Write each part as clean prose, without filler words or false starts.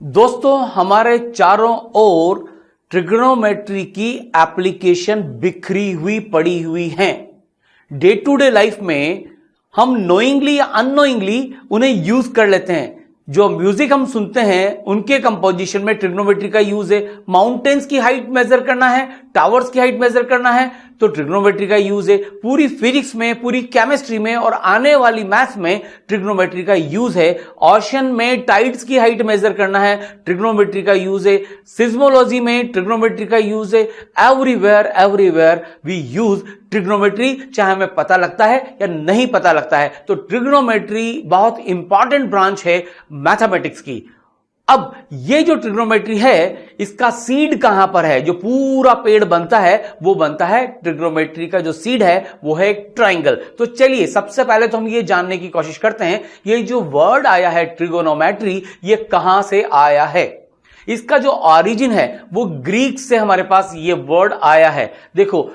दोस्तों, हमारे चारों ओर ट्रिग्नोमेट्री की एप्लीकेशन बिखरी हुई पड़ी हुई हैं। डे टू डे लाइफ में हम नोइंगली या अननोइंगली उन्हें यूज कर लेते हैं। जो म्यूजिक हम सुनते हैं उनके कंपोजिशन में ट्रिग्नोमेट्री का यूज है। माउंटेन्स की हाइट मेजर करना है, टावर्स की हाइट मेजर करना है तो ट्रिग्नोमेट्री का यूज है। पूरी फिजिक्स में, पूरी केमिस्ट्री में और आने वाली मैथ्स में ट्रिग्नोमेट्री का यूज है। ओशन में टाइड्स की हाइट मेजर करना है, ट्रिग्नोमेट्री का यूज है। सिज्मोलॉजी में ट्रिग्नोमेट्री का यूज है। एवरीवेयर वी यूज ट्रिग्नोमेट्री, चाहे हमें पता लगता है या नहीं पता लगता है। तो ट्रिग्नोमेट्री बहुत इंपॉर्टेंट ब्रांच है मैथमेटिक्स की। अब ये जो ट्रिग्नोमेट्री है इसका सीड कहां पर है? जो पूरा पेड़ बनता है वो बनता है, ट्रिग्नोमेट्री का जो सीड है वो है एक ट्राइंगल। तो चलिए सबसे पहले तो हम ये जानने की कोशिश करते हैं ये जो वर्ड आया है ट्रिगोनोमेट्री, ये कहां से आया है। इसका जो ऑरिजिन है वो ग्रीक से हमारे पास ये वर्ड आया है। देखो,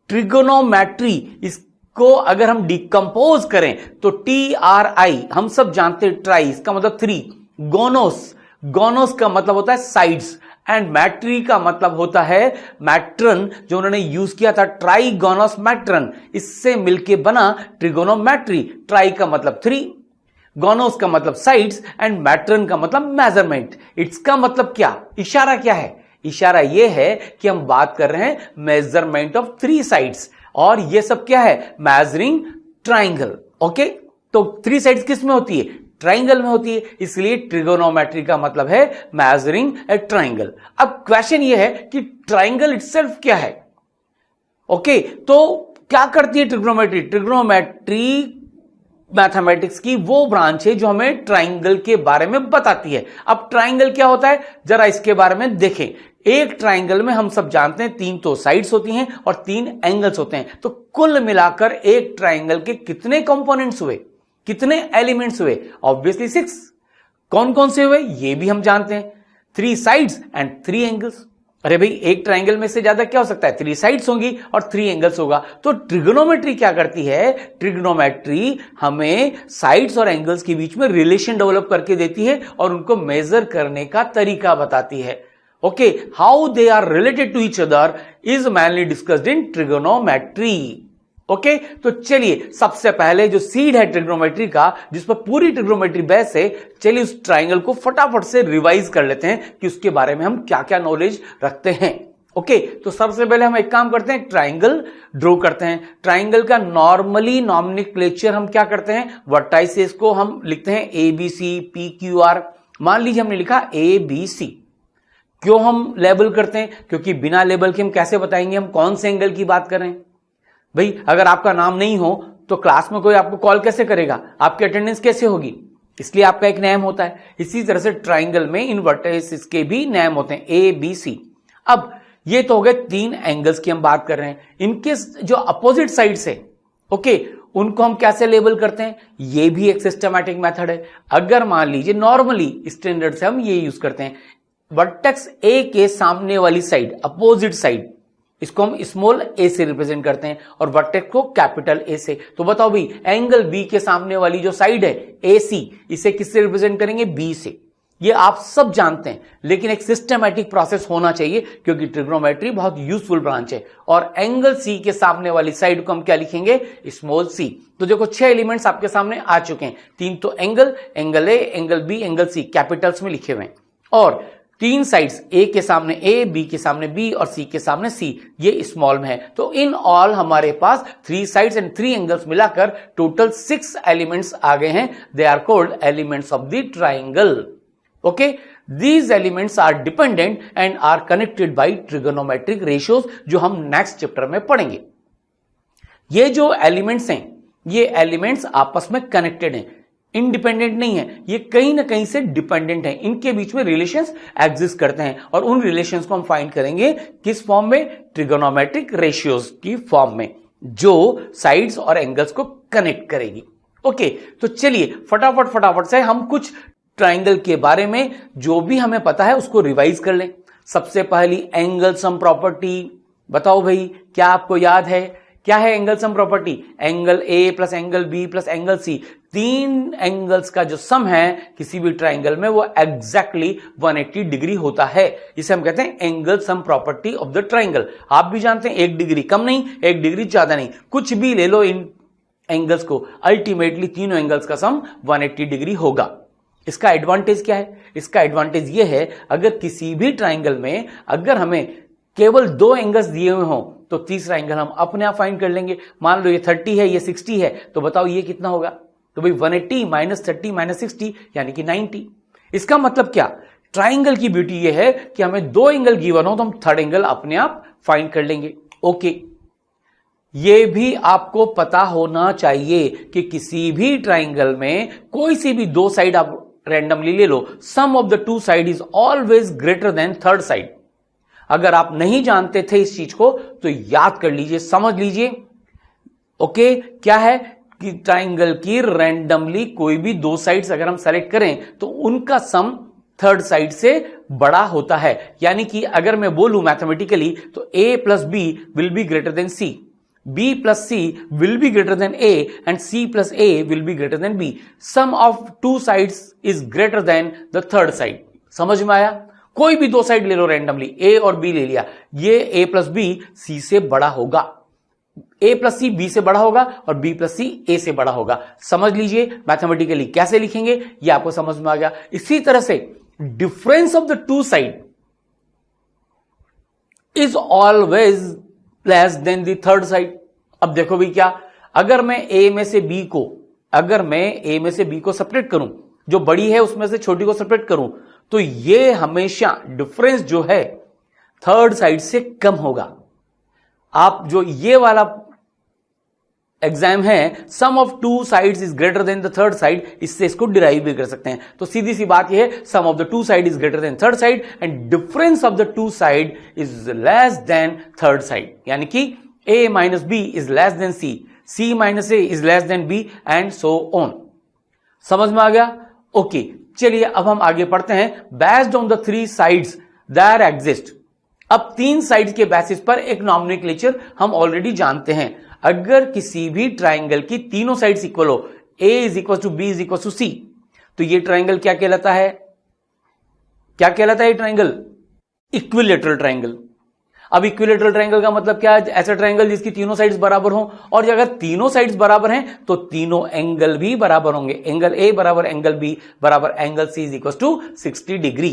ट्रिगोनोमेट्री इसको अगर हम डिकंपोज करें तो TRI, हम सब जानते हैं ट्राई, इसका मतलब 3। गोनोस का मतलब होता है साइड्स, एंड मैट्री का मतलब होता है मैट्रन, जो उन्होंने यूज किया था ट्राइगोनोस मैट्रन, इससे मिलके बना ट्रिगोनोमेट्री। ट्राई का मतलब 3, गोनोस का मतलब साइड्स एंड मैट्रन का मतलब मेजरमेंट। इसका मतलब क्या, इशारा क्या है? इशारा यह है कि हम बात कर रहे हैं मेजरमेंट ऑफ 3 साइड्स, और यह सब क्या है? Measuring triangle. ओके, तो 3 साइड्स किस में होती है? ट्राइंगल में होती है, इसलिए ट्रिगोनोमेट्री का मतलब है मेजरिंग ए ट्राइंगल। अब क्वेश्चन यह है कि ट्राइंगल इटसेल्फ क्या है? ओके, तो क्या करती है ट्रिग्नोमेट्री? ट्रिग्नोमेट्री मैथमेटिक्स की वो ब्रांच है जो हमें ट्राइंगल के बारे में बताती है। अब ट्राइंगल क्या होता है जरा इसके बारे में देखें। एक ट्राइंगल में हम सब जानते हैं 3 तो साइड्स होती हैं और 3 एंगल्स होते हैं। तो कुल मिलाकर एक ट्राइंगल के कितने कंपोनेंट्स हुए, कितने एलिमेंट्स हुए? ऑब्वियसली 6। कौन कौन से हुए ये भी हम जानते हैं, 3 साइड्स एंड 3 एंगल्स। अरे भाई, एक ट्राइंगल में से ज्यादा क्या हो सकता है? 3 साइड्स होंगी और 3 एंगल्स होगा। तो ट्रिग्नोमेट्री क्या करती है? ट्रिग्नोमेट्री हमें साइड्स और एंगल्स के बीच में रिलेशन डेवलप करके देती है और उनको मेजर करने का तरीका बताती है। Okay, how they are related to each other is mainly discussed in trigonometry. Okay, तो चलिए सबसे पहले जो सीड है ट्रिग्नोमेट्री का, जिस पर पूरी ट्रिग्नोमेट्री बेस है, चलिए उस ट्राइंगल को फटाफट से रिवाइज कर लेते हैं कि उसके बारे में हम क्या क्या नॉलेज रखते हैं। ओके, तो सबसे पहले हम एक काम करते हैं, ट्राइंगल ड्रॉ करते हैं। ट्राइंगल का नॉर्मली नॉमेनक्लेचर हम क्या करते हैं? वर्टाइसेस को हम लिखते हैं ABC, PQR। मान लीजिए हमने लिखा ABC। क्यों हम लेबल करते हैं? क्योंकि बिना लेबल के हम कैसे बताएंगे हम कौन से एंगल की बात कर रहे हैं? भाई, अगर आपका नाम नहीं हो तो क्लास में कोई आपको कॉल कैसे करेगा? आपकी अटेंडेंस कैसे होगी? इसलिए आपका एक नेम होता है। इसी तरह से ट्राइंगल में इन वर्टिसेस के भी नेम होते हैं, ABC। अब ये तो हो गए 3 एंगल्स की हम बात कर रहे हैं। इनके जो अपोजिट साइड्स है, ओके, उनको हम कैसे लेबल करते हैं? ये भी एक सिस्टमैटिक मेथड है। अगर मान लीजिए नॉर्मली स्टैंडर्ड से हम ये यूज करते हैं, वर्टेक्स A के सामने वाली साइड, अपोजिट साइड, इसको हम स्मॉल a से रिप्रेजेंट करते हैं और वर्टेक्स को कैपिटल A से। तो बताओ भाई, एंगल B के सामने वाली जो साइड है AC, इसे किससे रिप्रेजेंट करेंगे? B से। ये आप सब जानते हैं, लेकिन एक सिस्टमैटिक प्रोसेस होना चाहिए क्योंकि ट्रिग्नोमेट्री बहुत यूजफुल ब्रांच है। और एंगल C के सामने वाली साइड को हम क्या लिखेंगे? Small c। तो देखो 6 एलिमेंट्स आपके सामने आ चुके हैं। 3 तो angle A, angle B, angle C Capitals में लिखे हुए हैं, और 3 साइड्स, A के सामने A, B के सामने B और C के सामने C, ये स्मॉल में है। तो इन ऑल हमारे पास 3 साइड्स एंड 3 एंगल्स मिलाकर टोटल 6 एलिमेंट्स आ गए हैं। They are called elements of the triangle. Okay, these elements are dependent and are connected by trigonometric ratios, जो हम नेक्स्ट चैप्टर में पढ़ेंगे। ये जो एलिमेंट्स हैं, ये एलिमेंट्स आपस में कनेक्टेड हैं, इंडिपेंडेंट नहीं है, ये कहीं ना कहीं से डिपेंडेंट है। इनके बीच में रिलेशंस एग्जिस्ट करते हैं और उन रिलेशंस को हम फाइंड करेंगे किस फॉर्म में? ट्रिगोनोमेट्रिक रेशियोज की फॉर्म में, जो साइड्स और एंगल्स को कनेक्ट करेगी। ओके, तो चलिए फटाफट से हम कुछ ट्राइंगल के बारे में जो भी हमें पता है उसको रिवाइज कर लें। सबसे पहली एंगल सम प्रॉपर्टी, बताओ भाई क्या आपको याद है? क्या है angle sum property? Angle A plus angle B plus angle C, तीन एंगल्स का जो सम है किसी भी ट्राइंगल में वो एग्जैक्टली 180 डिग्री होता है। इसे हम कहते हैं angle sum property of the triangle. आप भी जानते हैं 1 डिग्री कम नहीं, 1 डिग्री ज्यादा नहीं, कुछ भी ले लो इन एंगल्स को, अल्टीमेटली तीनों एंगल्स का सम 180 डिग्री होगा। इसका एडवांटेज क्या है? इसका एडवांटेज ये है, अगर किसी भी ट्राइंगल में अगर हमें केवल 2 एंगल्स दिए हुए हों तो तीसरा एंगल हम अपने आप फाइंड कर लेंगे। मान लो ये 30 है, ये 60 है, तो बताओ ये कितना होगा? तो भाई 180 माइनस 30 माइनस 60 यानी कि 90। इसका मतलब क्या? ट्राइंगल की ब्यूटी ये है कि हमें 2 एंगल गिवन हो तो हम थर्ड एंगल अपने आप फाइंड कर लेंगे। ओके, ये भी आपको पता होना चाहिए कि किसी भी ट्राइंगल में कोई सी भी 2 साइड आप रैंडमली ले लो, sum of the 2 side is always greater than third side. अगर आप नहीं जानते थे इस चीज को तो याद कर लीजिए, समझ लीजिए। ओके, क्या है कि ट्राइंगल की रैंडमली कोई भी 2 साइड्स अगर हम सेलेक्ट करें तो उनका सम थर्ड साइड से बड़ा होता है। यानी कि अगर मैं बोलूं मैथमेटिकली तो a plus B will be greater than c, b plus c will be greater than a and c plus a will be greater than b। Sum of 2 sides is greater than the third side. समझ में आया? कोई भी 2 side ले लो randomly, a और b ले लिया, ये a प्लस बी c से बड़ा होगा, a प्लस सी b से बड़ा होगा और b प्लस सी a से बड़ा होगा। समझ लीजिए मैथमेटिकली कैसे लिखेंगे, ये आपको समझ में आ गया। इसी तरह से difference of the 2 side is always less than the third side. अब देखो भी क्या, अगर मैं a में से b को सेपरेट करूं, जो बड़ी है उसमें से छोटी को सेपरेट करूं, तो ये हमेशा डिफरेंस जो है थर्ड साइड से कम होगा। आप जो ये वाला एग्जाम है, sum of 2 sides is greater than the third side, इससे इसको डिराइव भी कर सकते हैं। तो सीधी सी बात ये है, sum of the 2 side is greater than third side and difference of the 2 side is less than third side. यानी कि a minus B is less than c minus a is less than b and so on. समझ में आ गया? Okay, चलिए अब हम आगे पढ़ते हैं। Based on the 3 sides there exist. अब 3 साइड्स के बेसिस पर एक नॉमेनक्लेचर हम ऑलरेडी जानते हैं। अगर किसी भी ट्राइंगल की तीनों साइड्स इक्वल हो, a is equal to B is equal to C, तो ये ट्राइंगल क्या कहलाता है? क्या कहलाता है ये ट्राइंगल? Equilateral triangle. अब इक्विलेटरल ट्राइंगल का मतलब क्या है? ऐसा ट्राइंगल जिसकी तीनों साइड्स बराबर हो, और अगर तीनों साइड्स बराबर हैं तो तीनों एंगल भी बराबर होंगे। एंगल ए बराबर एंगल बी बराबर angle C is equal to 60 degree.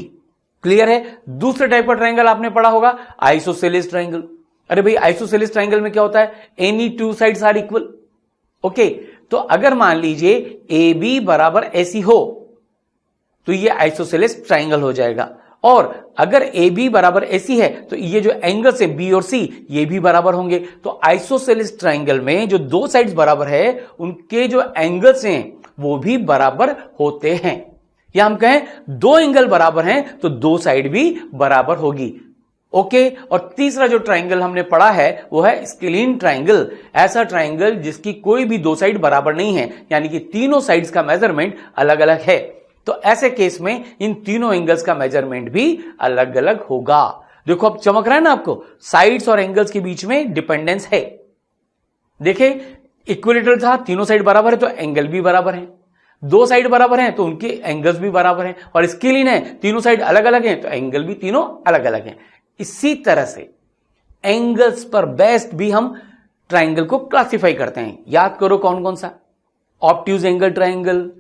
Clear है? दूसरे टाइप का ट्राइंगल आपने पढ़ा होगा, आइसोसेलेस ट्राइंगल। अरे भाई, आइसोसेलेस ट्राइंगल में क्या होता है? Any 2 sides are equal. Okay, तो अगर मान लीजिए ए बी बराबर ऐसी हो तो ये आइसोसेलेस ट्राइंगल हो जाएगा, और अगर ए बी बराबर ऐसी है तो ये जो एंगल्स है बी और सी ये भी बराबर होंगे। तो आइसोसेलेस ट्राइंगल में जो 2 साइड्स बराबर है उनके जो एंगल्स हैं वो भी बराबर होते हैं। या हम कहें 2 एंगल बराबर हैं तो 2 साइड भी बराबर होगी। ओके, और तीसरा जो ट्राइंगल हमने पढ़ा है वो है स्केलीन ट्राइंगल। ऐसा ट्राइंगल जिसकी कोई भी 2 साइड बराबर नहीं है, यानी कि तीनों साइड्स का मेजरमेंट अलग अलग है। तो ऐसे केस में इन तीनों एंगल्स का मेजरमेंट भी अलग अलग होगा। देखो अब चमक रहा है ना आपको, साइड्स और एंगल्स के बीच में डिपेंडेंस है। देखे, इक्विलेटरल था, तीनों साइड बराबर है तो एंगल भी बराबर है, 2 साइड बराबर हैं तो उनके एंगल्स भी बराबर हैं, और स्केलीन है, तीनों साइड अलग अलग हैं तो एंगल भी तीनों अलग अलग हैं। इसी तरह से एंगल्स पर बेस्ड भी हम ट्राइंगल को क्लासिफाई करते हैं। याद करो कौन कौन सा? Obtuse angle triangle,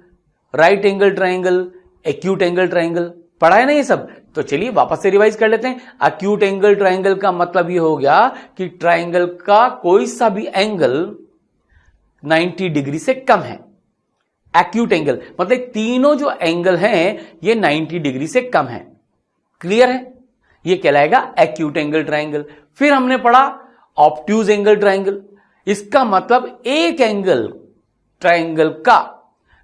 right angle triangle, acute angle triangle, पढ़ा है ना ये सब? तो चलिए वापस से रिवाइज कर लेते हैं। एक्यूट एंगल ट्राइंगल का मतलब ये हो गया कि ट्राइंगल का कोई सा भी एंगल 90 डिग्री से कम है। एक्यूट एंगल मतलब तीनों जो एंगल हैं ये 90 डिग्री से कम है। क्लियर है? ये कहलाएगा एक्यूट एंगल ट्राइंगल। फिर हमने पढ़ा ऑब्ट्यूज एंगल ट्राइंगल। इसका मतलब एक एंगल ट्राइंगल का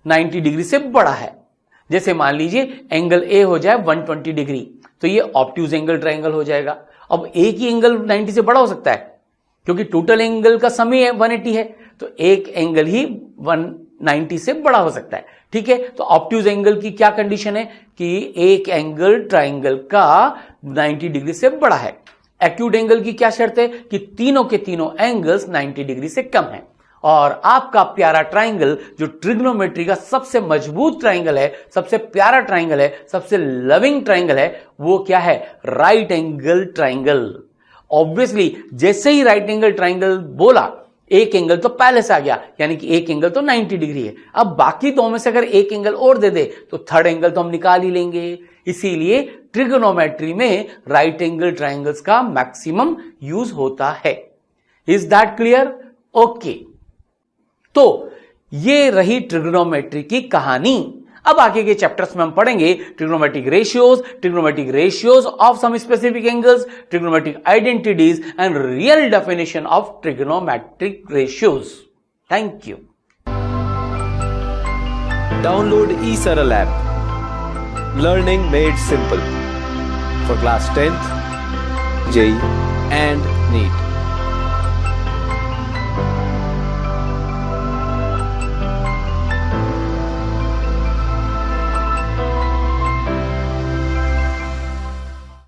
90 डिग्री से बड़ा है। जैसे मान लीजिए एंगल ए हो जाए 120 डिग्री, तो ये ऑब्ट्यूज एंगल ट्राइंगल हो जाएगा। अब एक ही एंगल 90 से बड़ा हो सकता है क्योंकि टोटल एंगल का सम ही 180 है, तो एक एंगल ही 190 से बड़ा हो सकता है। ठीक है, तो ऑब्ट्यूज एंगल की क्या कंडीशन है कि एक एंगल ट्राइंगल का 90 डिग्री से बड़ा है। एक्यूट एंगल की क्या शर्त है कि तीनों के तीनों एंगल्स 90 डिग्री से कम है। और आपका प्यारा ट्राइंगल जो ट्रिग्नोमेट्री का सबसे मजबूत ट्राइंगल है, सबसे प्यारा ट्राइंगल है, सबसे लविंग ट्राइंगल है, वो क्या है? Right angle triangle. ऑब्वियसली जैसे ही राइट एंगल ट्राइंगल बोला, एक एंगल तो पहले से आ गया, यानी कि एक एंगल तो 90 डिग्री है। अब बाकी दो में से अगर एक एंगल और दे दे तो थर्ड एंगल तो हम निकाल ही लेंगे। इसीलिए ट्रिगोनोमेट्री में राइट एंगल ट्राइंगल्स का मैक्सिमम यूज होता है। Is that clear? ओके, तो ये रही ट्रिगोनोमेट्री की कहानी। अब आगे के चैप्टर्स में हम पढ़ेंगे trigonometric ratios of some specific angles, trigonometric identities and real definition of trigonometric ratios. Thank you. Download eSaral app. Learning made simple for class 10th, JEE and NEET.